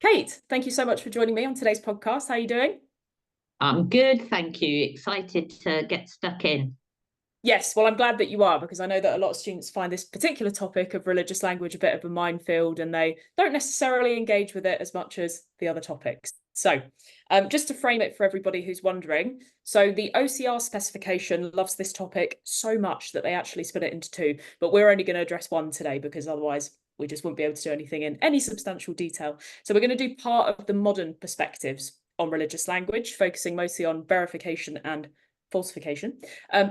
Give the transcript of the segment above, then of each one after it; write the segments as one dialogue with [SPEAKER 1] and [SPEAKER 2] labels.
[SPEAKER 1] Kate, thank you so much for joining me on today's podcast. How are you doing?
[SPEAKER 2] I'm good, thank you. Excited to get stuck in.
[SPEAKER 1] Yes, well, I'm glad that you are, because I know that a lot of students find this particular topic of religious language a bit of a minefield and they don't necessarily engage with it as much as the other topics. So, just to frame it for everybody who's wondering, so the OCR specification loves this topic so much that they actually split it into two, but we're only going to address one today because otherwise we just wouldn't be able to do anything in any substantial detail. So we're going to do part of the modern perspectives on religious language, focusing mostly on verification and falsification.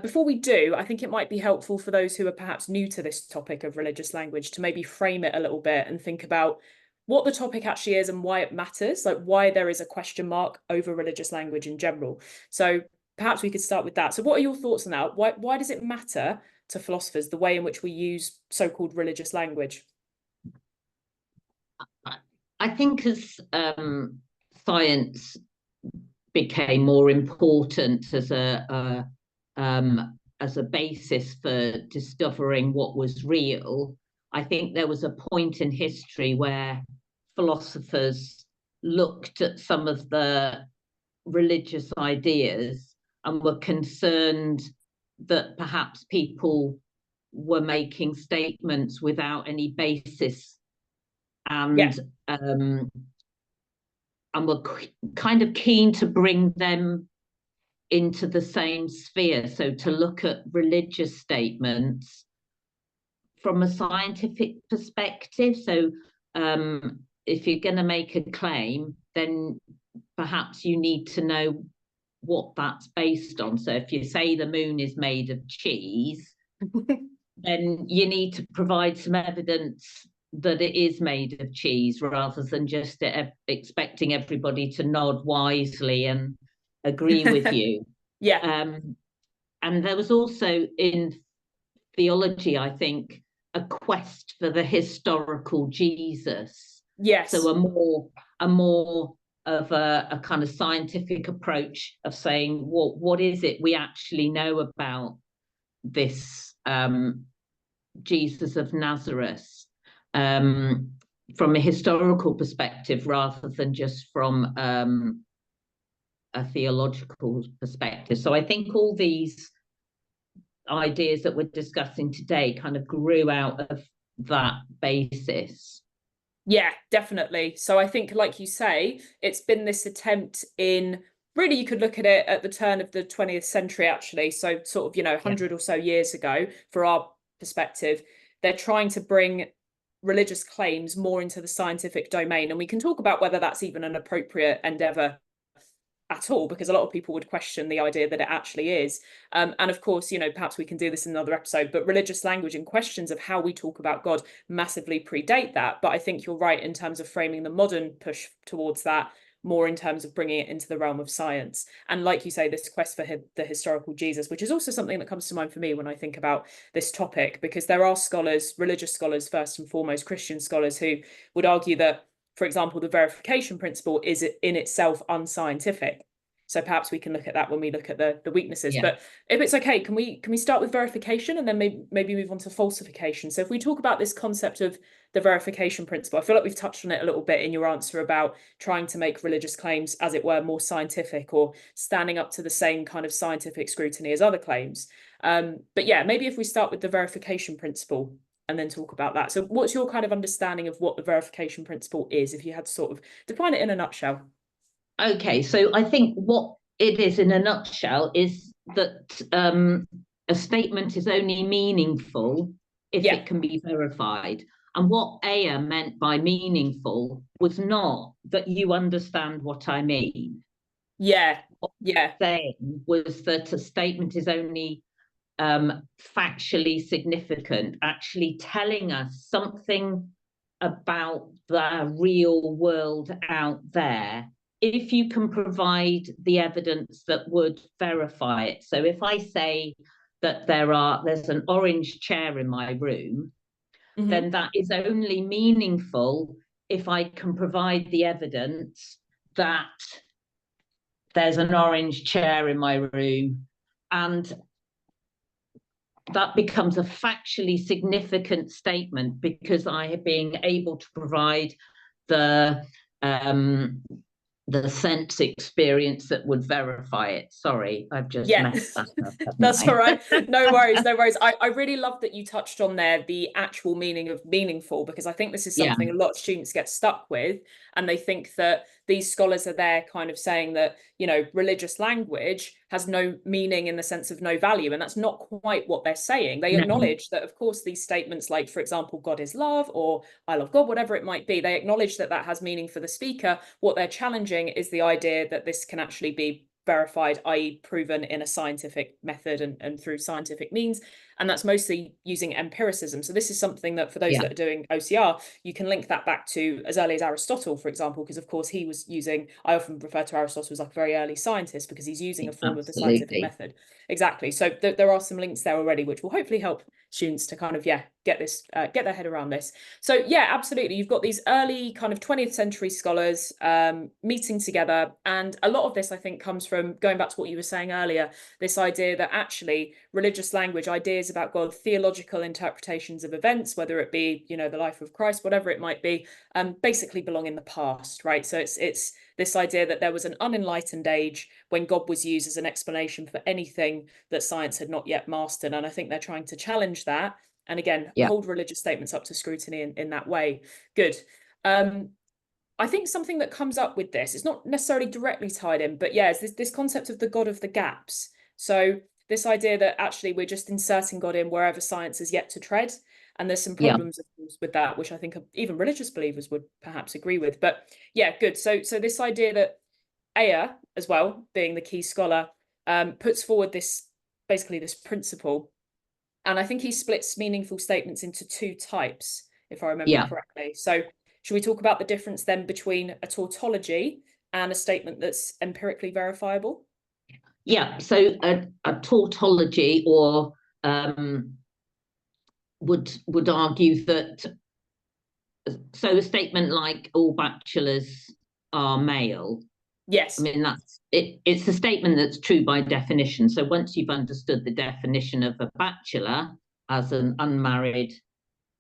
[SPEAKER 1] Before we do, I think it might be helpful for those who are perhaps new to this topic of religious language to maybe frame it a little bit and think about what the topic actually is and why it matters, like why there is a question mark over religious language in general. So perhaps we could start with that. So what are your thoughts on that? Why does it matter to philosophers the way in which we use so-called religious language?
[SPEAKER 2] I think science became more important as a basis for discovering what was real, I think there was a point in history where philosophers looked at some of the religious ideas and were concerned that perhaps people were making statements without any basis
[SPEAKER 1] Yeah,
[SPEAKER 2] and were kind of keen to bring them into the same sphere. So to look at religious statements from a scientific perspective. So if you're going to make a claim, then perhaps you need to know what that's based on. So if you say the moon is made of cheese, then you need to provide some evidence that it is made of cheese rather than just expecting everybody to nod wisely and agree with you.
[SPEAKER 1] yeah,
[SPEAKER 2] And there was also in theology, I think, a quest for the historical Jesus. So
[SPEAKER 1] yes.
[SPEAKER 2] a more of a kind of scientific approach of saying, what is it we actually know about this Jesus of Nazareth from a historical perspective rather than just from a theological perspective. So I think all these ideas that we're discussing today kind of grew out of that basis.
[SPEAKER 1] Yeah, definitely. So I think, like you say, it's been this attempt in really, you could look at it at the turn of the 20th century, actually. So, sort of, 100 or so years ago, for our perspective, they're trying to bring religious claims more into the scientific domain. And we can talk about whether that's even an appropriate endeavor at all, because a lot of people would question the idea that it actually is. And of course, perhaps we can do this in another episode, but religious language and questions of how we talk about God massively predate that. But I think you're right in terms of framing the modern push towards that more in terms of bringing it into the realm of science. And like you say, this quest for the historical Jesus, which is also something that comes to mind for me when I think about this topic, because there are scholars, religious scholars, first and foremost, Christian scholars, who would argue that, for example, the verification principle is in itself unscientific. So perhaps we can look at that when we look at the weaknesses.
[SPEAKER 2] Yeah.
[SPEAKER 1] But if it's okay, can we start with verification and then maybe move on to falsification? So if we talk about this concept of the verification principle, I feel like we've touched on it a little bit in your answer about trying to make religious claims, as it were, more scientific or standing up to the same kind of scientific scrutiny as other claims. But yeah, maybe if we start with the verification principle and then talk about that. So what's your kind of understanding of what the verification principle is, if you had to sort of define it in a nutshell?
[SPEAKER 2] Okay, so I think what it is in a nutshell is that a statement is only meaningful if
[SPEAKER 1] Yeah,
[SPEAKER 2] it can be verified. And what Aya meant by meaningful was not that you understand what I mean.
[SPEAKER 1] yeah,
[SPEAKER 2] What
[SPEAKER 1] yeah,
[SPEAKER 2] saying was that a statement is only factually significant, actually telling us something about the real world out there, if you can provide the evidence that would verify it. So if I say that there's an orange chair in my room, then that is only meaningful if I can provide the evidence that there's an orange chair in my room, and that becomes a factually significant statement because I have been able to provide the um, the sense experience that would verify it. Sorry, I've just
[SPEAKER 1] Yeah,
[SPEAKER 2] messed that up, haven't
[SPEAKER 1] that's all right.
[SPEAKER 2] I?
[SPEAKER 1] No worries, no worries. I really love that you touched on there the actual meaning of meaningful, because I think this is
[SPEAKER 2] Yeah,
[SPEAKER 1] something a lot of students get stuck with, and they think that these scholars are there kind of saying that, religious language has no meaning in the sense of no value, and that's not quite what they're saying. They
[SPEAKER 2] no,
[SPEAKER 1] acknowledge that, of course, these statements like, for example, God is love, or I love God, whatever it might be, they acknowledge that that has meaning for the speaker. What they're challenging is the idea that this can actually be verified, i.e. proven in a scientific method and through scientific means. And that's mostly using empiricism. So this is something that for those
[SPEAKER 2] yeah,
[SPEAKER 1] that are doing OCR, you can link that back to as early as Aristotle, for example, because of course he was using, I often refer to Aristotle as like a very early scientist because he's using a form of the scientific
[SPEAKER 2] absolutely.
[SPEAKER 1] method. Exactly. So there are some links there already, which will hopefully help students to kind of, get this, get their head around this. So yeah, absolutely. You've got these early kind of 20th century scholars meeting together. And a lot of this, I think, comes from going back to what you were saying earlier, this idea that actually religious language, ideas about God, theological interpretations of events, whether it be, the life of Christ, whatever it might be, basically belong in the past, right? So it's this idea that there was an unenlightened age when God was used as an explanation for anything that science had not yet mastered. And I think they're trying to challenge that. And again,
[SPEAKER 2] Yeah,
[SPEAKER 1] hold religious statements up to scrutiny in that way. Good. I think something that comes up with this, it's not necessarily directly tied in, but yeah, it's this concept of the God of the gaps. So this idea that actually we're just inserting God in wherever science is yet to tread. And there's some
[SPEAKER 2] yeah,
[SPEAKER 1] problems, of course, with that, which I think even religious believers would perhaps agree with. But yeah, good. So this idea that Aya, as well, being the key scholar, puts forward this principle. And I think he splits meaningful statements into two types, if I remember
[SPEAKER 2] yeah,
[SPEAKER 1] correctly. So should we talk about the difference then between a tautology and a statement that's empirically verifiable?
[SPEAKER 2] yeah. So a tautology or would argue that so a statement like all bachelors are male. I
[SPEAKER 1] Yes.
[SPEAKER 2] mean, it's a statement that's true by definition. So once you've understood the definition of a bachelor as an unmarried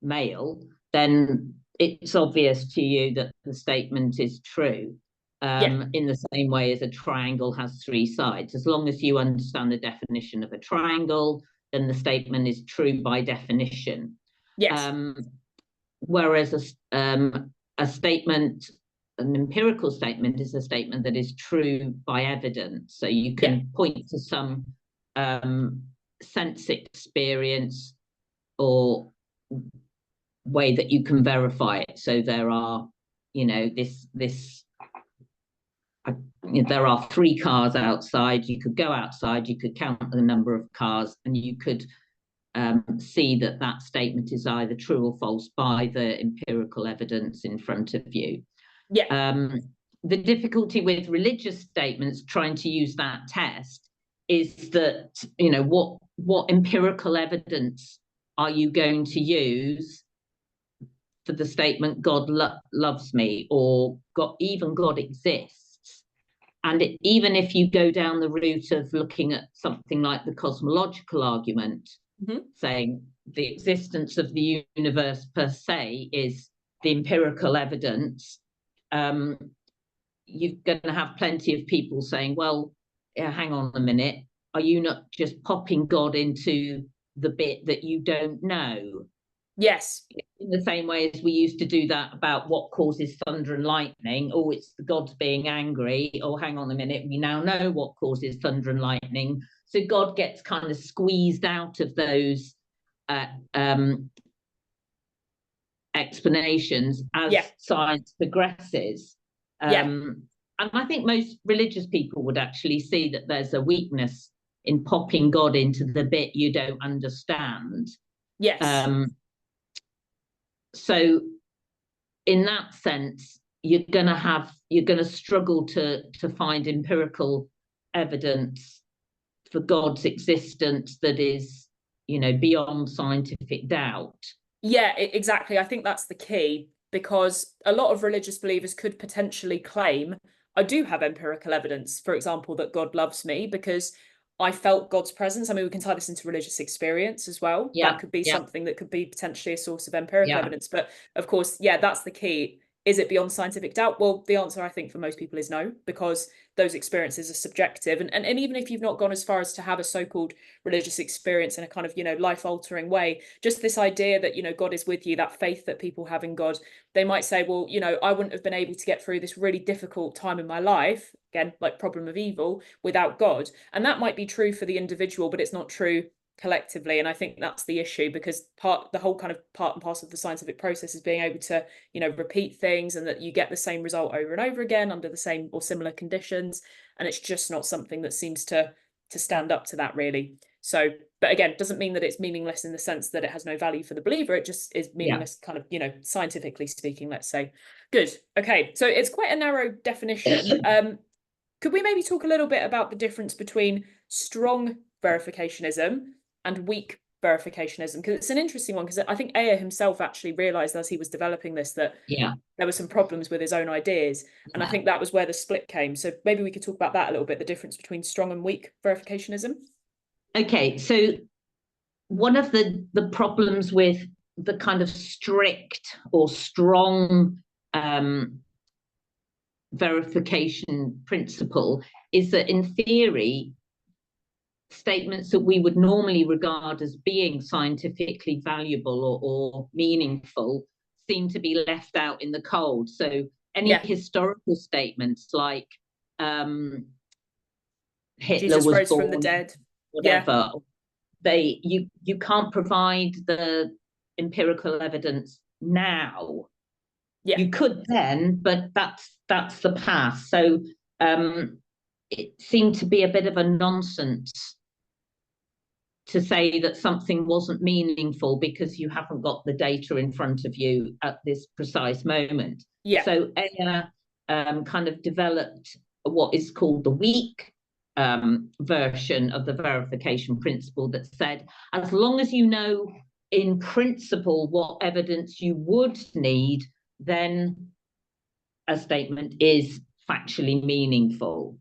[SPEAKER 2] male, then it's obvious to you that the statement is true.
[SPEAKER 1] Yeah.
[SPEAKER 2] In the same way as a triangle has three sides. As long as you understand the definition of a triangle, then the statement is true by definition.
[SPEAKER 1] Yes.
[SPEAKER 2] Um, Whereas a statement, an empirical statement, is a statement that is true by evidence. So you
[SPEAKER 1] Yeah.
[SPEAKER 2] can point to some sense experience or way that you can verify it. So there are, there are three cars outside. You could go outside, you could count the number of cars, and you could see that that statement is either true or false by the empirical evidence in front of you.
[SPEAKER 1] Yeah.
[SPEAKER 2] The difficulty with religious statements trying to use that test is that, what empirical evidence are you going to use for the statement God loves me, or even God exists? And even if you go down the route of looking at something like the cosmological argument, saying the existence of the universe per se is the empirical evidence, you're going to have plenty of people saying, well, yeah, hang on a minute, are you not just popping God into the bit that you don't know?
[SPEAKER 1] Yes.
[SPEAKER 2] In the same way as we used to do that about what causes thunder and lightning. Oh, it's the gods being angry. Oh, hang on a minute, we now know what causes thunder and lightning. So God gets kind of squeezed out of those explanations as
[SPEAKER 1] Yeah.
[SPEAKER 2] science progresses.
[SPEAKER 1] Yeah.
[SPEAKER 2] And I think most religious people would actually see that there's a weakness in popping God into the bit you don't understand.
[SPEAKER 1] Yes.
[SPEAKER 2] So in that sense, you're going to struggle to find empirical evidence for God's existence that is, beyond scientific doubt.
[SPEAKER 1] Yeah, exactly. I think that's the key, because a lot of religious believers could potentially claim, I do have empirical evidence, for example, that God loves me because I felt God's presence. I mean, we can tie this into religious experience as well. That
[SPEAKER 2] Yeah,
[SPEAKER 1] could be
[SPEAKER 2] yeah,
[SPEAKER 1] something that could be potentially a source of empirical
[SPEAKER 2] yeah,
[SPEAKER 1] evidence. But of course, yeah, that's the key. Is it beyond scientific doubt? Well, the answer, I think, for most people is no, because those experiences are subjective. And even if you've not gone as far as to have a so-called religious experience in a kind of, life-altering way, just this idea that, God is with you, that faith that people have in God, they might say, well, I wouldn't have been able to get through this really difficult time in my life, again, like problem of evil, without God. And that might be true for the individual, but it's not true collectively. And I think that's the issue, because the whole kind of part and parcel of the scientific process is being able to repeat things, and that you get the same result over and over again under the same or similar conditions, and it's just not something that seems to stand up to that, really. So, but again, doesn't mean that it's meaningless in the sense that it has no value for the believer. It just is meaningless, kind of, scientifically speaking, let's say. Good. Okay, so it's quite a narrow definition. Could we maybe talk a little bit about the difference between strong verificationism and weak verificationism? Because it's an interesting one, because I think Ayer himself actually realized as he was developing this that there were some problems with his own ideas. And I think that was where the split came. So maybe we could talk about that a little bit, the difference between strong and weak verificationism.
[SPEAKER 2] Okay, so one of the problems with the kind of strict or strong verification principle is that, in theory, statements that we would normally regard as being scientifically valuable or meaningful seem to be left out in the cold. So any historical statements like Hitler
[SPEAKER 1] Jesus
[SPEAKER 2] was
[SPEAKER 1] rose
[SPEAKER 2] born,
[SPEAKER 1] from the dead,
[SPEAKER 2] whatever, you can't provide the empirical evidence now. You could then, but that's the past. So it seemed to be a bit of a nonsense to say that something wasn't meaningful because you haven't got the data in front of you at this precise moment. So Ayer kind of developed what is called the weak version of the verification principle, that said, as long as you know in principle what evidence you would need, then a statement is factually meaningful.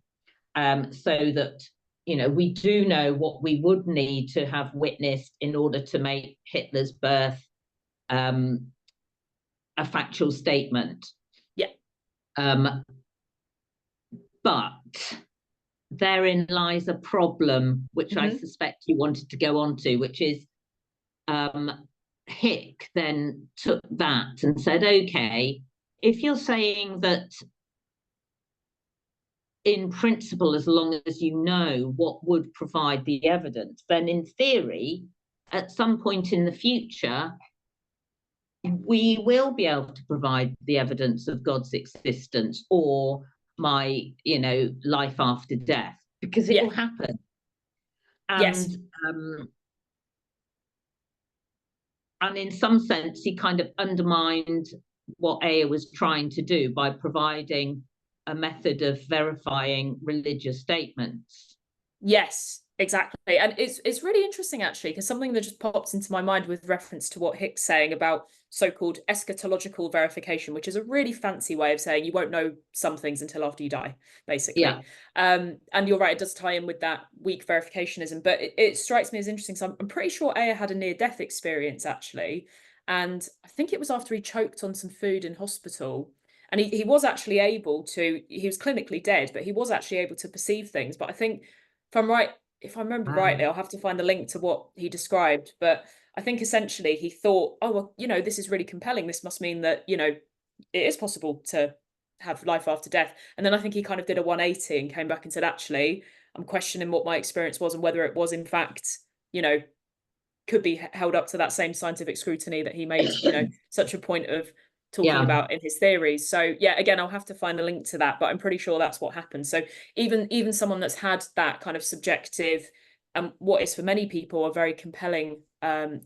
[SPEAKER 2] So that, we do know what we would need to have witnessed in order to make Hitler's birth a factual statement. But therein lies a problem, which I suspect you wanted to go on to, which is Hick then took that and said, okay, if you're saying that in principle, as long as you know what would provide the evidence, then in theory, at some point in the future, we will be able to provide the evidence of God's existence or my, life after death, because it will happen. And and in some sense, he kind of undermined what Ayer was trying to do by providing a method of verifying religious statements.
[SPEAKER 1] Yes, exactly. And it's really interesting, actually, because something that just pops into my mind with reference to what Hick's saying about so-called eschatological verification, which is a really fancy way of saying you won't know some things until after you die, basically. And you're right, it does tie in with that weak verificationism, but it strikes me as interesting. So I'm pretty sure Ayer had a near-death experience, actually. And I think it was after he choked on some food in hospital. And he was actually able to, he was clinically dead, but he was actually able to perceive things. But I think, if I remember rightly, I'll have to find the link to what he described. But I think essentially he thought, oh, well, this is really compelling. This must mean that, it is possible to have life after death. And then I think he kind of did a 180 and came back and said, actually, I'm questioning what my experience was and whether it was, in fact, could be held up to that same scientific scrutiny that he made, such a point of talking about in his theories. So again, I'll have to find a link to that, but I'm pretty sure that's what happened. So even someone that's had that kind of subjective and what is for many people a very compelling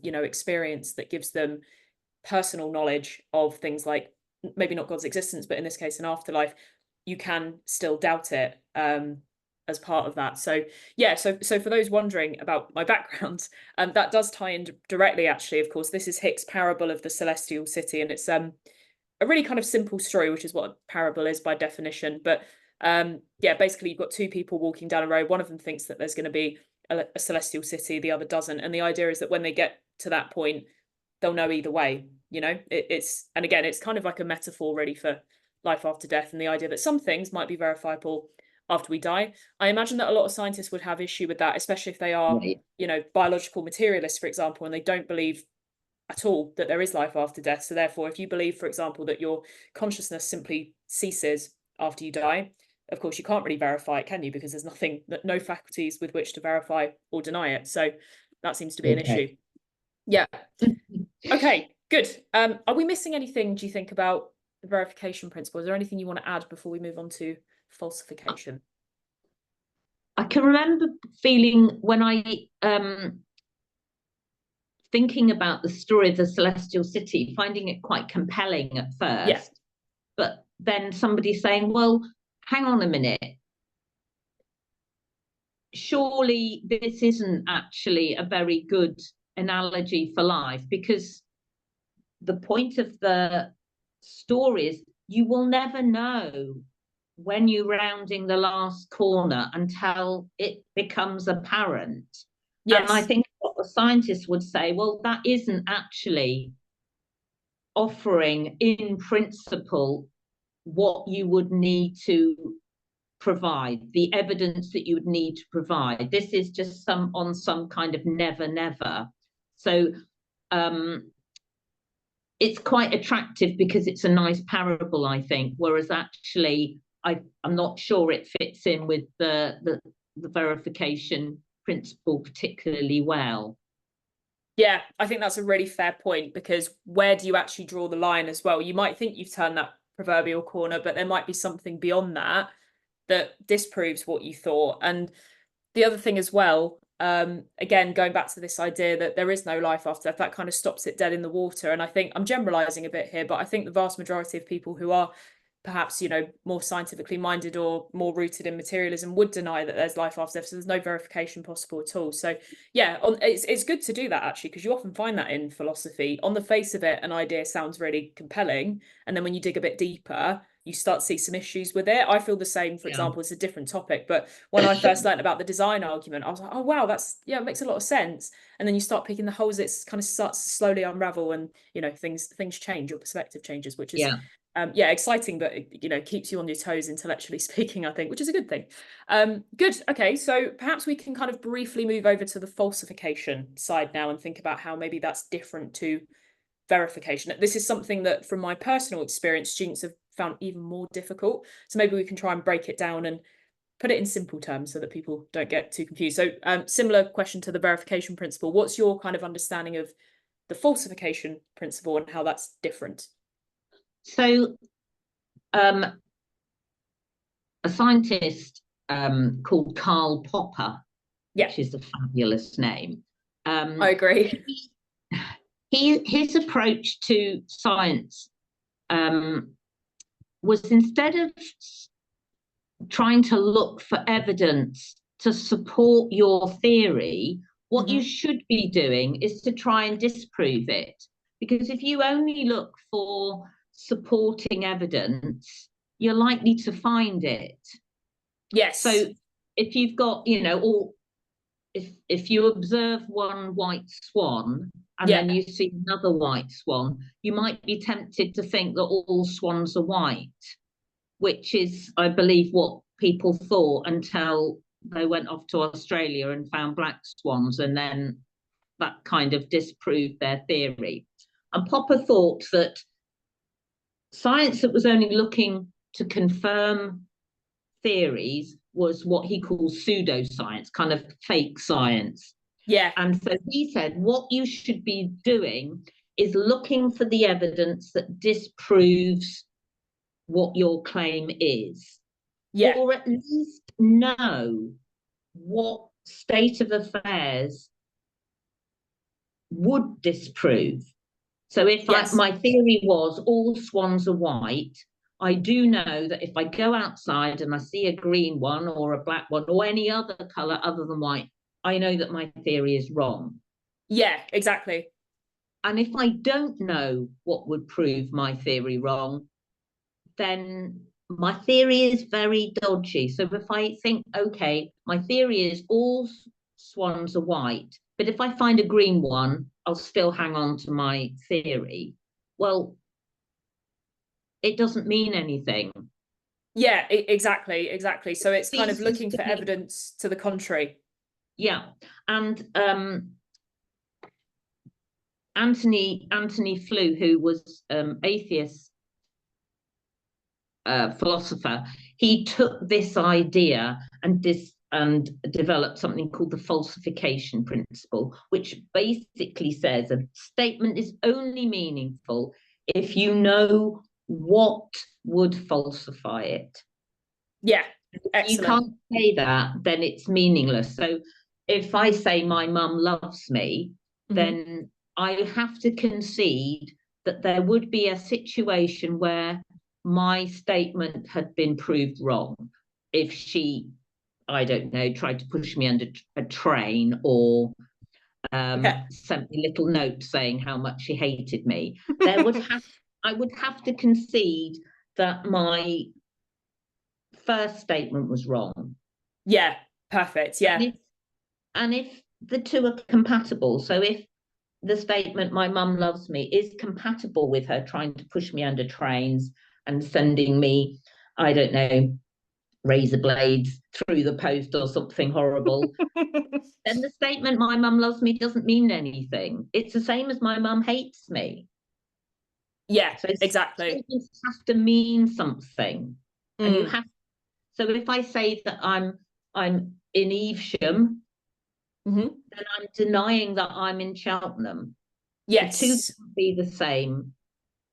[SPEAKER 1] experience that gives them personal knowledge of things like maybe not God's existence, but in this case an afterlife, you can still doubt it as part of that. So so for those wondering about my background, that does tie in directly, actually. Of course, this is Hick's parable of the celestial city, and it's a really kind of simple story, which is what a parable is by definition. But basically you've got two people walking down a road. One of them thinks that there's going to be a celestial city, the other doesn't, and the idea is that when they get to that point, they'll know either way. You know, it's, and again, it's kind of like a metaphor really for life after death, and the idea that some things might be verifiable after we die. I imagine that a lot of scientists would have issue with that, especially if they are,
[SPEAKER 2] Right.
[SPEAKER 1] you know, biological materialists, for example, and they don't believe at all that there is life after death. So therefore, if you believe, for example, that your consciousness simply ceases after you die, of course you can't really verify it, can you? Because there's nothing, no faculties with which to verify or deny it. So that seems to be an
[SPEAKER 2] Okay.
[SPEAKER 1] issue. Yeah. Okay, good. Are we missing anything, do you think, about the verification principle? Is there anything you want to add before we move on to falsification?
[SPEAKER 2] I can remember feeling when I thinking about the story of the Celestial City, finding it quite compelling at
[SPEAKER 1] Yeah.
[SPEAKER 2] first, but then somebody saying, well, hang on a minute, surely this isn't actually a very good analogy for life, because the point of the story is you will never know when you're rounding the last corner until it becomes apparent. And I
[SPEAKER 1] Yes.
[SPEAKER 2] think what the scientists would say, well, that isn't actually offering in principle what you would need to provide, the evidence that you would need to provide. This is just some kind of never never. So it's quite attractive because it's a nice parable, I think, whereas actually I'm not sure it fits in with the verification principle particularly well.
[SPEAKER 1] Yeah, I think that's a really fair point, because where do you actually draw the line as well? You might think you've turned that proverbial corner, but there might be something beyond that that disproves what you thought. And the other thing as well, again, going back to this idea that there is no life after death, that kind of stops it dead in the water. And I think I'm generalizing a bit here, but I think the vast majority of people who are perhaps, you know, more scientifically minded or more rooted in materialism would deny that there's life after death. So there's no verification possible at all. So yeah, it's good to do that actually, because you often find that in philosophy. On the face of it, an idea sounds really compelling, and then when you dig a bit deeper, you start to see some issues with it. I feel the same, for
[SPEAKER 2] Yeah.
[SPEAKER 1] example, it's a different topic, but when I first learned about the design argument, I was like, oh wow, that's, yeah, it makes a lot of sense. And then you start picking the holes, it kind of starts to slowly unravel, and you know, things change, your perspective changes, which is
[SPEAKER 2] Yeah.
[SPEAKER 1] yeah, exciting, but you know, keeps you on your toes intellectually speaking, I think, which is a good thing. Good. Okay, so perhaps we can kind of briefly move over to the falsification side now and think about how maybe that's different to verification. This is something that, from my personal experience, students have found even more difficult. So maybe we can try and break it down and put it in simple terms so that people don't get too confused. So similar question to the verification principle. What's your kind of understanding of the falsification principle and how that's different?
[SPEAKER 2] So a scientist called Karl Popper,
[SPEAKER 1] Yeah,
[SPEAKER 2] which is a fabulous name.
[SPEAKER 1] I agree.
[SPEAKER 2] His approach to science was, instead of trying to look for evidence to support your theory, what you should be doing is to try and disprove it. Because if you only look for supporting evidence, you're likely to find it.
[SPEAKER 1] Yes.
[SPEAKER 2] So if you've got, you know, or if you observe one white swan and
[SPEAKER 1] Yeah.
[SPEAKER 2] then you see another white swan, you might be tempted to think that all swans are white, which is, I believe, what people thought until they went off to Australia and found black swans, and then that kind of disproved their theory. And Popper thought that science that was only looking to confirm theories was what he calls pseudoscience, kind of fake science.
[SPEAKER 1] Yeah.
[SPEAKER 2] And so he said, what you should be doing is looking for the evidence that disproves what your claim is,
[SPEAKER 1] Yeah.
[SPEAKER 2] or at least know what state of affairs would disprove. So if
[SPEAKER 1] Yes.
[SPEAKER 2] my theory was all swans are white, I do know that if I go outside and I see a green one or a black one or any other color other than white, I know that my theory is wrong.
[SPEAKER 1] Yeah, exactly.
[SPEAKER 2] And if I don't know what would prove my theory wrong, then my theory is very dodgy. So if I think, okay, my theory is all swans are white, but if I find a green one, I'll still hang on to my theory. well, it doesn't mean anything.
[SPEAKER 1] Yeah, exactly. So it's kind of
[SPEAKER 2] Ceases
[SPEAKER 1] looking
[SPEAKER 2] to
[SPEAKER 1] for
[SPEAKER 2] be,
[SPEAKER 1] evidence to the contrary.
[SPEAKER 2] yeah. And Anthony Flew, who was atheist philosopher, he took this idea and developed something called the falsification principle, which basically says a statement is only meaningful if you know what would falsify it.
[SPEAKER 1] Yeah,
[SPEAKER 2] If you
[SPEAKER 1] excellent.
[SPEAKER 2] can't say that, then it's meaningless. So if I say my mum loves me,
[SPEAKER 1] Hmm.
[SPEAKER 2] then I have to concede that there would be a situation where my statement had been proved wrong. If she, I don't know, tried to push me under a train, or
[SPEAKER 1] Yeah.
[SPEAKER 2] sent me a little note saying how much she hated me, there would have I would have to concede that my first statement was wrong.
[SPEAKER 1] Yeah, perfect.
[SPEAKER 2] And
[SPEAKER 1] Yeah.
[SPEAKER 2] if the two are compatible, so if the statement "my mum loves me" is compatible with her trying to push me under trains and sending me, I don't know, razor blades through the post or something horrible, then the statement "my mum loves me" doesn't mean anything. It's the same as "my mum hates me."
[SPEAKER 1] Yeah,
[SPEAKER 2] So
[SPEAKER 1] exactly.
[SPEAKER 2] statements have to mean something, and you
[SPEAKER 1] Mm.
[SPEAKER 2] have. So if I say that I'm in Evesham,
[SPEAKER 1] Hmm.
[SPEAKER 2] then I'm denying that I'm in Cheltenham. The two
[SPEAKER 1] Yes.
[SPEAKER 2] can't be the same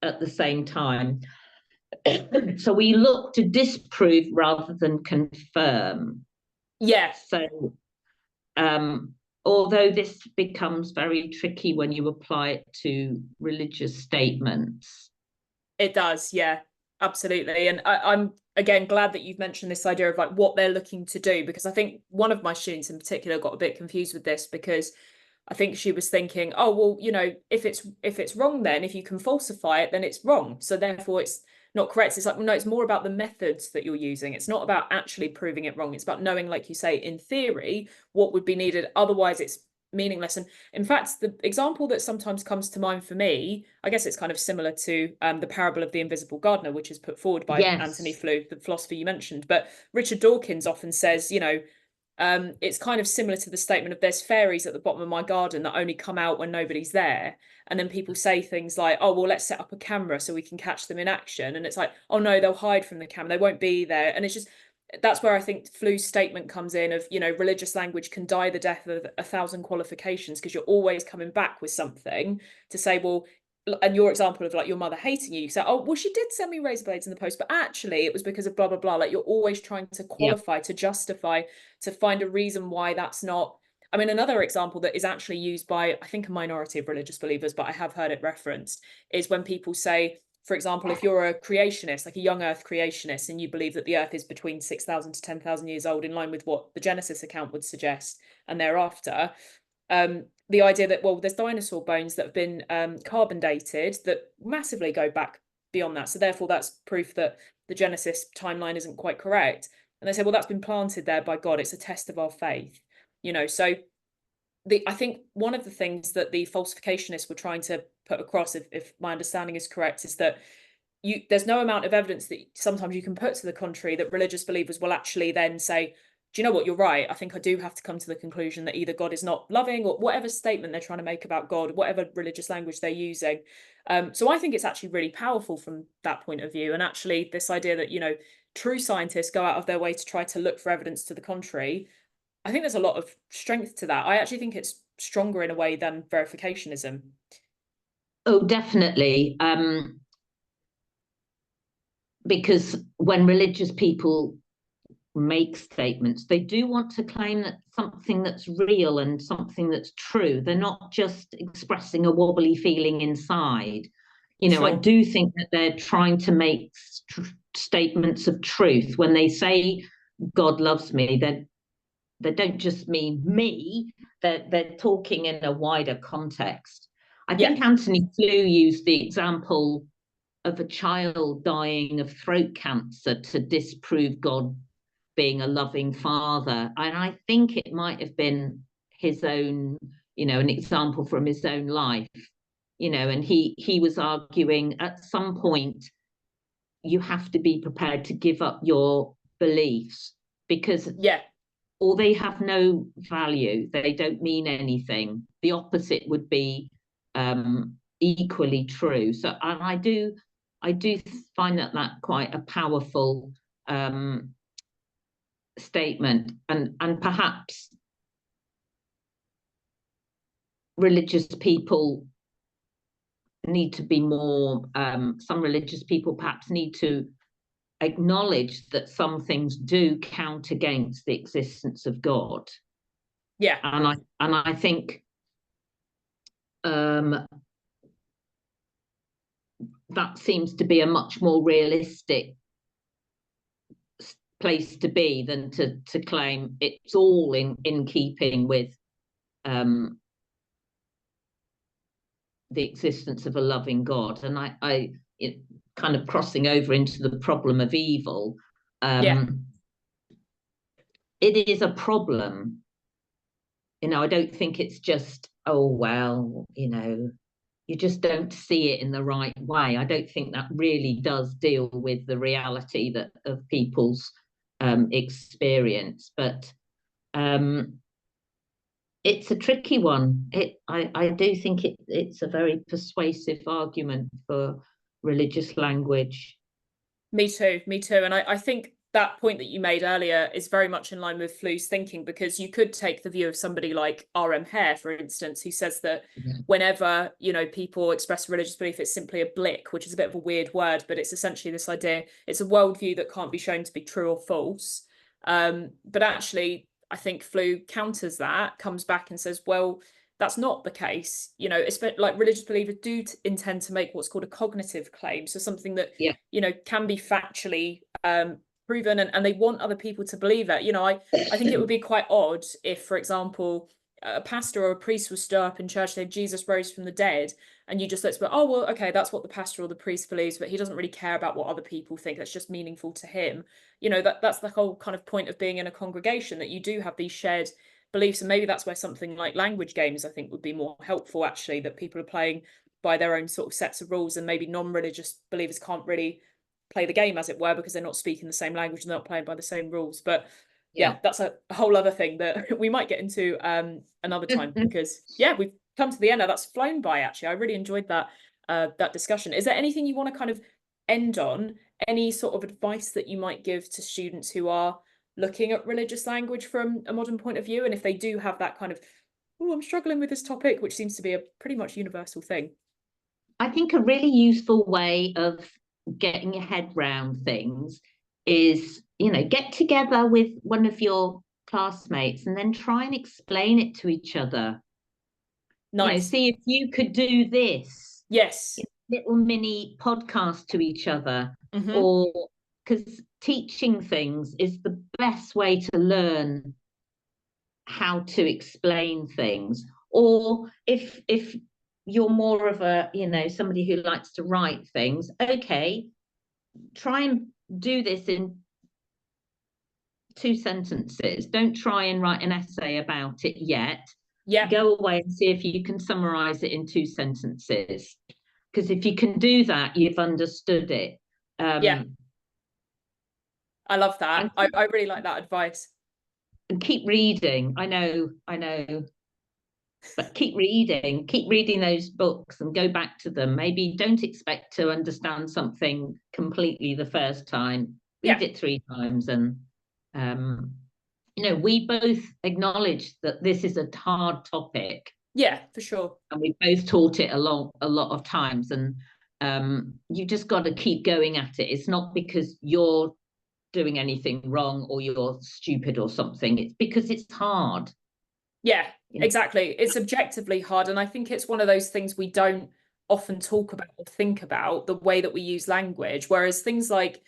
[SPEAKER 2] at the same time. So we look to disprove rather than confirm.
[SPEAKER 1] Yeah,
[SPEAKER 2] So although this becomes very tricky when you apply it to religious statements.
[SPEAKER 1] it does. Yeah, absolutely. And I'm again glad that you've mentioned this idea of like what they're looking to do, because I think one of my students in particular got a bit confused with this because I think she was thinking, oh, well, if it's wrong, then if you can falsify it, then it's wrong. So therefore it's not correct. It's like, well, no, it's more about the methods that you're using. It's not about actually proving it wrong. It's about knowing, like you say, in theory, what would be needed. Otherwise, it's meaningless. And in fact, the example that sometimes comes to mind for me, I guess it's kind of similar to the parable of the invisible gardener, which is put forward by Anthony
[SPEAKER 2] Yes.
[SPEAKER 1] Flew, the philosopher you mentioned. But Richard Dawkins often says, it's kind of similar to the statement of there's fairies at the bottom of my garden that only come out when nobody's there. And then people say things like, oh, well, let's set up a camera so we can catch them in action. And it's like, oh, no, they'll hide from the camera. They won't be there. And it's just, that's where I think Flu's statement comes in of, religious language can die the death of a thousand qualifications, because you're always coming back with something to say, well, and your example of like your mother hating you say, oh, well, she did send me razor blades in the post, but actually it was because of blah, blah, blah. Like you're always trying to
[SPEAKER 2] Yeah.
[SPEAKER 1] qualify, to justify, to find a reason why that's not. I mean, another example that is actually used by, I think, a minority of religious believers, but I have heard it referenced, is when people say, for example, if you're a creationist, like a young earth creationist, and you believe that the earth is between 6,000 to 10,000 years old, in line with what the Genesis account would suggest, and thereafter, the idea that, well, there's dinosaur bones that have been carbon dated that massively go back beyond that. So therefore, that's proof that the Genesis timeline isn't quite correct. And they say, well, that's been planted there by God. It's a test of our faith. So I think one of the things that the falsificationists were trying to put across, if my understanding is correct, is that there's no amount of evidence that sometimes you can put to the contrary that religious believers will actually then say, do you know what, you're right. I think I do have to come to the conclusion that either God is not loving, or whatever statement they're trying to make about God, whatever religious language they're using. So I think it's actually really powerful from that point of view. And actually this idea that, true scientists go out of their way to try to look for evidence to the contrary, I think there's a lot of strength to that. I actually think it's stronger in a way than verificationism.
[SPEAKER 2] Oh, definitely. Because when religious people make statements, they do want to claim that something that's real and something that's true. They're not just expressing a wobbly feeling inside. I
[SPEAKER 1] Sure.
[SPEAKER 2] do think that they're trying to make statements of truth. When they say God loves me, they don't just mean me, they're talking in a wider context. I
[SPEAKER 1] Yeah.
[SPEAKER 2] think Anthony Flew used the example of a child dying of throat cancer to disprove God being a loving father. And I think it might have been his own, an example from his own life. you know, and he was arguing at some point you have to be prepared to give up your beliefs, because
[SPEAKER 1] Yeah.
[SPEAKER 2] or they have no value, they don't mean anything. The opposite would be equally true. So, and I do find that quite a powerful statement, and perhaps religious people need to be more, some religious people perhaps need to acknowledge that some things do count against the existence of God.
[SPEAKER 1] Yeah.
[SPEAKER 2] And I think that seems to be a much more realistic place to be than to claim it's all in keeping with the existence of a loving God. And it kind of crossing over into the problem of evil.
[SPEAKER 1] Yeah.
[SPEAKER 2] It is a problem. You know, I don't think it's just, oh, well, you know, you just don't see it in the right way. I don't think that really does deal with the reality that of people's experience. But it's a tricky one. I do think it's a very persuasive argument for religious language.
[SPEAKER 1] Me too, me too. And I think that point that you made earlier is very much in line with Flu's thinking, because you could take the view of somebody like R.M. Hare, for instance, who says that
[SPEAKER 2] Yeah.
[SPEAKER 1] whenever, you know, people express a religious belief, it's simply a blick, which is a bit of a weird word, but it's essentially this idea, it's a worldview that can't be shown to be true or false. But actually, I think Flu counters that, comes back and says, well, that's not the case. You know, it's like religious believers do intend to make what's called a cognitive claim, so something that,
[SPEAKER 2] Yeah.
[SPEAKER 1] you know, can be factually proven, and they want other people to believe it. You know, I think it would be quite odd if, for example, a pastor or a priest was stood up in church saying Jesus rose from the dead, and you just looked at, oh, well, okay, that's what the pastor or the priest believes, but he doesn't really care about what other people think. That's just meaningful to him. You know, that's the whole kind of point of being in a congregation, that you do have these shared beliefs. And maybe that's where something like language games, I think, would be more helpful, actually, that people are playing by their own sort of sets of rules, and maybe non-religious believers can't really play the game, as it were, because they're not speaking the same language and they're not playing by the same rules. But yeah, that's a whole other thing that we might get into another time, because yeah, we've come to the end now. That's flown by, actually. I really enjoyed that discussion. Is there anything you want to kind of end on? Any sort of advice that you might give to students who are looking at religious language from a modern point of view, and if they do have that kind of, oh, I'm struggling with this topic, which seems to be a pretty much universal thing?
[SPEAKER 2] I think a really useful way of getting your head round things is, you know, get together with one of your classmates and then try and explain it to each other. You know,
[SPEAKER 1] Nice.
[SPEAKER 2] see if you could do this,
[SPEAKER 1] Yes.
[SPEAKER 2] little mini podcast to each other,
[SPEAKER 1] Mm-hmm.
[SPEAKER 2] or because teaching things is the best way to learn how to explain things. Or if you're more of a, you know, somebody who likes to write things, okay, try and do this in 2 sentences. Don't try and write an essay about it yet.
[SPEAKER 1] Yeah.
[SPEAKER 2] Go away and see if you can summarize it in 2 sentences, because if you can do that, you've understood it.
[SPEAKER 1] Yeah. I love that.
[SPEAKER 2] And
[SPEAKER 1] I really like that advice.
[SPEAKER 2] keep reading. I know, but keep reading those books and go back to them. Maybe don't expect to understand something completely the first time. Read
[SPEAKER 1] Yeah.
[SPEAKER 2] it 3 times. And you know, we both acknowledge that this is a hard topic,
[SPEAKER 1] Yeah, for sure.
[SPEAKER 2] and we both taught it a lot of times. And you just got to keep going at it. It's not because you're doing anything wrong or you're stupid or something. It's because it's hard.
[SPEAKER 1] Yeah,
[SPEAKER 2] You know?
[SPEAKER 1] exactly. It's objectively hard. And I think it's one of those things we don't often talk about or think about, the way that we use language. Whereas things like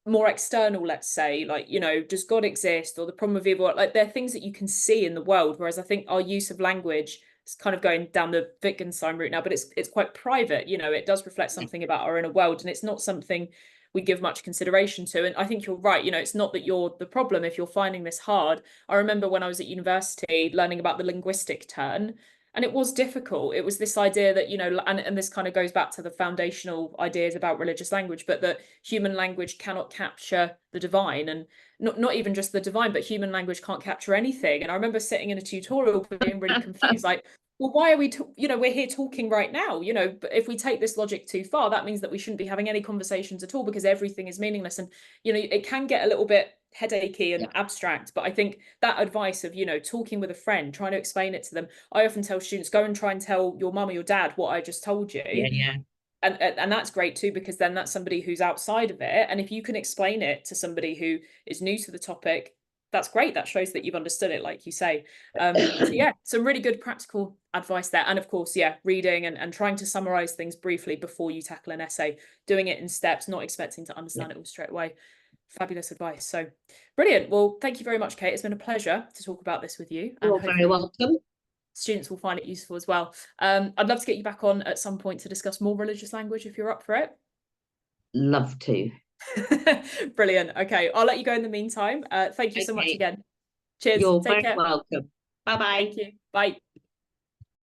[SPEAKER 1] more external, let's say, like, you know, does God exist, or the problem of evil, like they're things that you can see in the world. Whereas I think our use of language is kind of going down the Wittgenstein route now, but it's quite private. You know, it does reflect something about our inner world, and it's not something we give much consideration to. And I think you're right. You know, it's not that you're the problem if you're finding this hard. I remember when I was at university learning about the linguistic turn, And it was difficult. It was this idea that, you know, and this kind of goes back to the foundational ideas about religious language, but that human language cannot capture the divine, and not even just the divine, but human language can't capture anything. And I remember sitting in a tutorial being really confused, like, well, why are we, you know, we're here talking right now, you know, but if we take this logic too far, that means that we shouldn't be having any conversations at all because everything is meaningless. And, you know, it can get a little bit headachy and abstract, but I think that advice of, you know, talking with a friend, trying to explain it to them. I often tell students, go and try and tell your mum or your dad what I just told you.
[SPEAKER 2] Yeah.
[SPEAKER 1] And that's great too, because then that's somebody who's outside of it, and if you can explain it to somebody who is new to the topic, that's great. That shows that you've understood it, like you say. So yeah, some really good practical advice there. And of course, yeah, reading and trying to summarize things briefly before you tackle an essay, doing it in steps, not expecting to understand it all straight away. Fabulous advice. So brilliant. Well, thank you very much, Kate. It's been a pleasure to talk about this with you.
[SPEAKER 2] You're very welcome.
[SPEAKER 1] Students will find it useful as well. I'd love to get you back on at some point to discuss more religious language if you're up for it.
[SPEAKER 2] Love to.
[SPEAKER 1] Brilliant. Okay, I'll let you go in the meantime. Thank you so much again. Cheers.
[SPEAKER 2] You're
[SPEAKER 1] Take
[SPEAKER 2] very
[SPEAKER 1] care.
[SPEAKER 2] welcome. Bye-bye.
[SPEAKER 1] Thank you. Bye.